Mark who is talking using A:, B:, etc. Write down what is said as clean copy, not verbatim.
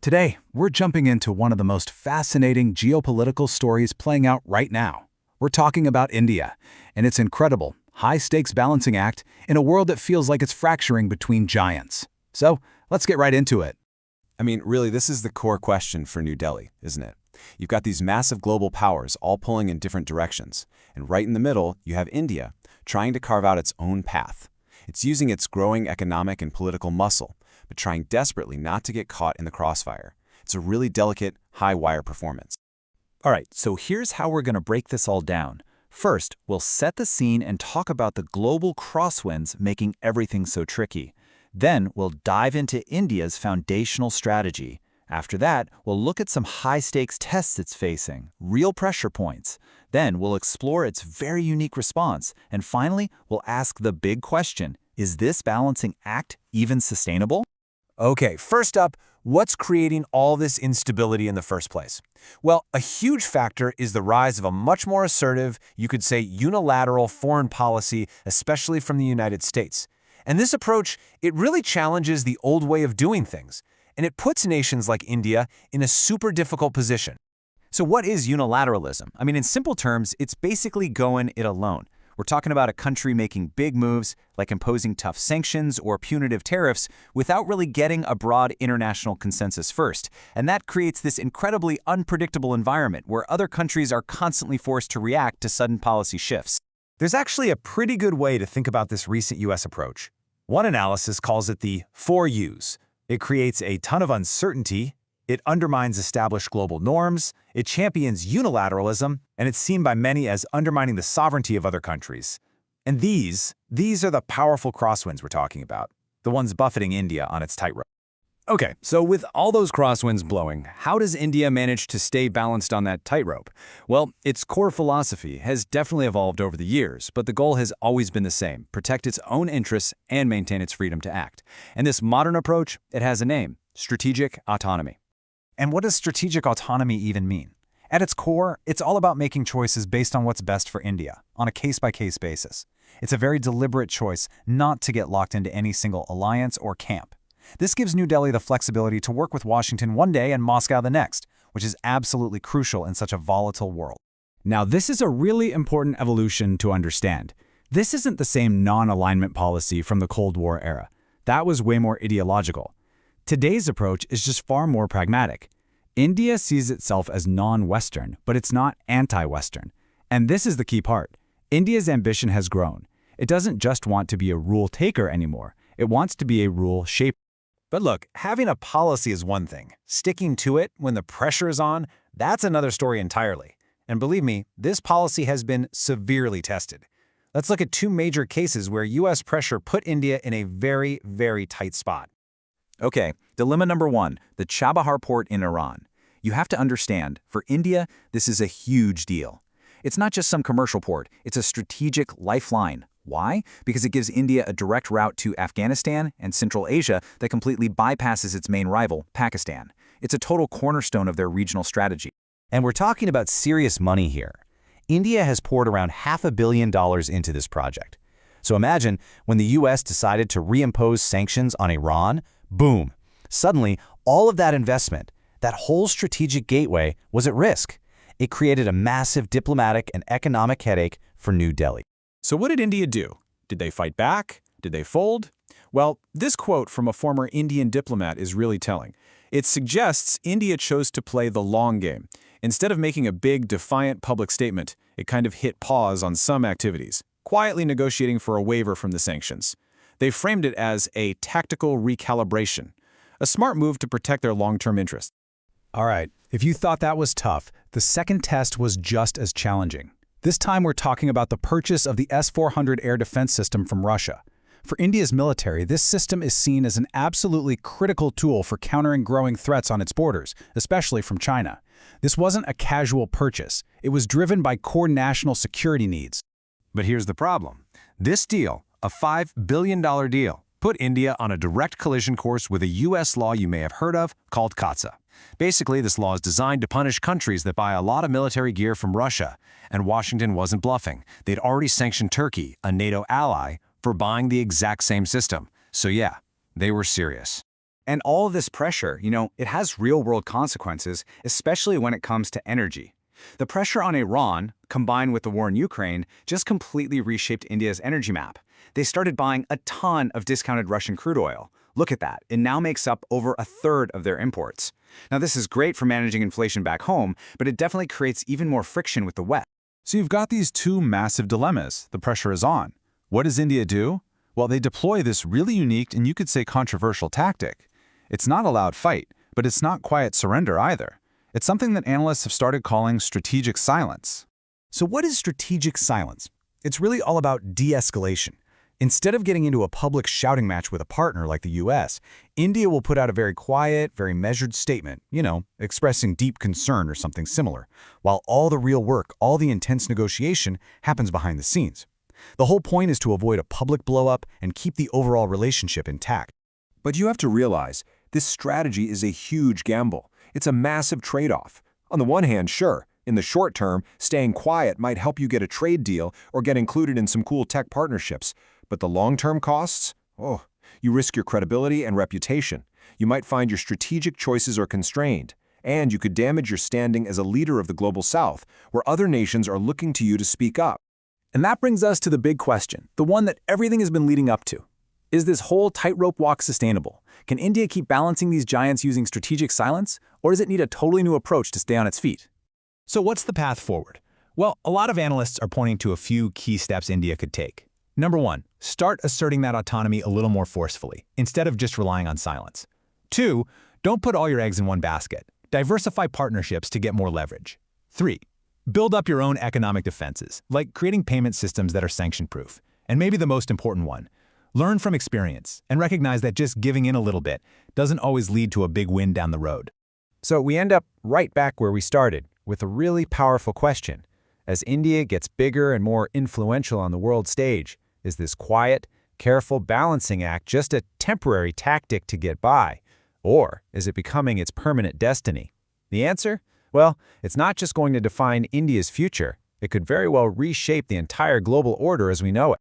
A: Today, we're jumping into one of the most fascinating geopolitical stories playing out right now. We're talking about India and its incredible, high-stakes balancing act in a world that feels like it's fracturing between giants. So, let's get right into it.
B: Really, this is the core question for New Delhi, isn't it? You've got these massive global powers all pulling in different directions, and right in the middle, you have India trying to carve out its own path. It's using its growing economic and political muscle, but trying desperately not to get caught in the crossfire. It's a really delicate, high-wire performance.
C: All right, so here's how we're going to break this all down. First, we'll set the scene and talk about the global crosswinds making everything so tricky. Then we'll dive into India's foundational strategy. After that, we'll look at some high-stakes tests it's facing, real pressure points. Then we'll explore its very unique response. And finally, we'll ask the big question, is this balancing act even sustainable?
D: Okay, first up, what's creating all this instability in the first place? Well, a huge factor is the rise of a much more assertive, you could say unilateral foreign policy, especially from the United States. And this approach, it really challenges the old way of doing things, and it puts nations like India in a super difficult position.
C: So what is unilateralism? In simple terms, it's basically going it alone. We're talking about a country making big moves, like imposing tough sanctions or punitive tariffs, without really getting a broad international consensus first. And that creates this incredibly unpredictable environment where other countries are constantly forced to react to sudden policy shifts.
D: There's actually a pretty good way to think about this recent U.S. approach. One analysis calls it the 4 U's. It creates a ton of uncertainty, it undermines established global norms, it champions unilateralism, and it's seen by many as undermining the sovereignty of other countries. And these are the powerful crosswinds we're talking about, the ones buffeting India on its tightrope.
E: Okay, so with all those crosswinds blowing, how does India manage to stay balanced on that tightrope? Well, its core philosophy has definitely evolved over the years, but the goal has always been the same: protect its own interests and maintain its freedom to act. And this modern approach, it has a name: strategic autonomy.
A: And what does strategic autonomy even mean? At its core, it's all about making choices based on what's best for India, on a case-by-case basis. It's a very deliberate choice not to get locked into any single alliance or camp. This gives New Delhi the flexibility to work with Washington one day and Moscow the next, which is absolutely crucial in such a volatile world.
E: Now, this is a really important evolution to understand. This isn't the same non-alignment policy from the Cold War era. That was way more ideological. Today's approach is just far more pragmatic. India sees itself as non-Western, but it's not anti-Western. And this is the key part. India's ambition has grown. It doesn't just want to be a rule taker anymore. It wants to be a rule shaper.
D: But look, having a policy is one thing. Sticking to it when the pressure is on, that's another story entirely. And believe me, this policy has been severely tested. Let's look at 2 major cases where U.S. pressure put India in a very, very tight spot.
C: Okay, dilemma number 1, the Chabahar port in Iran. You have to understand, for India, this is a huge deal. It's not just some commercial port, it's a strategic lifeline. Why? Because it gives India a direct route to Afghanistan and Central Asia that completely bypasses its main rival, Pakistan. It's a total cornerstone of their regional strategy.
F: And we're talking about serious money here. India has poured around $500 million into this project. So imagine when the U.S. decided to reimpose sanctions on Iran, boom! Suddenly, all of that investment, that whole strategic gateway, was at risk. It created a massive diplomatic and economic headache for New Delhi.
E: So what did India do? Did they fight back? Did they fold? Well, this quote from a former Indian diplomat is really telling. It suggests India chose to play the long game. Instead of making a big, defiant public statement, it kind of hit pause on some activities, quietly negotiating for a waiver from the sanctions. They framed it as a tactical recalibration, a smart move to protect their long-term interests.
A: All right, if you thought that was tough, the second test was just as challenging. This time we're talking about the purchase of the S-400 air defense system from Russia. For India's military, this system is seen as an absolutely critical tool for countering growing threats on its borders, especially from China. This wasn't a casual purchase. It was driven by core national security needs.
D: But here's the problem. This deal, a $5 billion deal, put India on a direct collision course with a U.S. law you may have heard of called CAATSA. Basically, this law is designed to punish countries that buy a lot of military gear from Russia, and Washington wasn't bluffing. They'd already sanctioned Turkey, a NATO ally, for buying the exact same system. So yeah, they were serious.
C: And all of this pressure, it has real-world consequences, especially when it comes to energy. The pressure on Iran, combined with the war in Ukraine, just completely reshaped India's energy map. They started buying a ton of discounted Russian crude oil. Look at that. It now makes up over a third of their imports. Now, this is great for managing inflation back home, but it definitely creates even more friction with the West.
E: So you've got these two massive dilemmas. The pressure is on. What does India do? Well, they deploy this really unique and you could say controversial tactic. It's not a loud fight, but it's not quiet surrender either. It's something that analysts have started calling strategic silence.
A: So what is strategic silence? It's really all about de-escalation. Instead of getting into a public shouting match with a partner like the US, India will put out a very quiet, very measured statement, expressing deep concern or something similar, while all the real work, all the intense negotiation happens behind the scenes. The whole point is to avoid a public blow-up and keep the overall relationship intact.
G: But you have to realize, this strategy is a huge gamble. It's a massive trade-off. On the one hand, sure, in the short term, staying quiet might help you get a trade deal or get included in some cool tech partnerships. But the long-term costs? Oh, you risk your credibility and reputation. You might find your strategic choices are constrained. And you could damage your standing as a leader of the global South, where other nations are looking to you to speak up.
E: And that brings us to the big question, the one that everything has been leading up to. Is this whole tightrope walk sustainable? Can India keep balancing these giants using strategic silence, or does it need a totally new approach to stay on its feet?
A: So what's the path forward? Well, a lot of analysts are pointing to a few key steps India could take. Number 1, start asserting that autonomy a little more forcefully, instead of just relying on silence. 2, don't put all your eggs in one basket. Diversify partnerships to get more leverage. 3, build up your own economic defenses, like creating payment systems that are sanction-proof. And maybe the most important one, learn from experience and recognize that just giving in a little bit doesn't always lead to a big win down the road.
F: So we end up right back where we started, with a really powerful question. As India gets bigger and more influential on the world stage, is this quiet, careful balancing act just a temporary tactic to get by? Or is it becoming its permanent destiny? The answer? Well, it's not just going to define India's future. It could very well reshape the entire global order as we know it.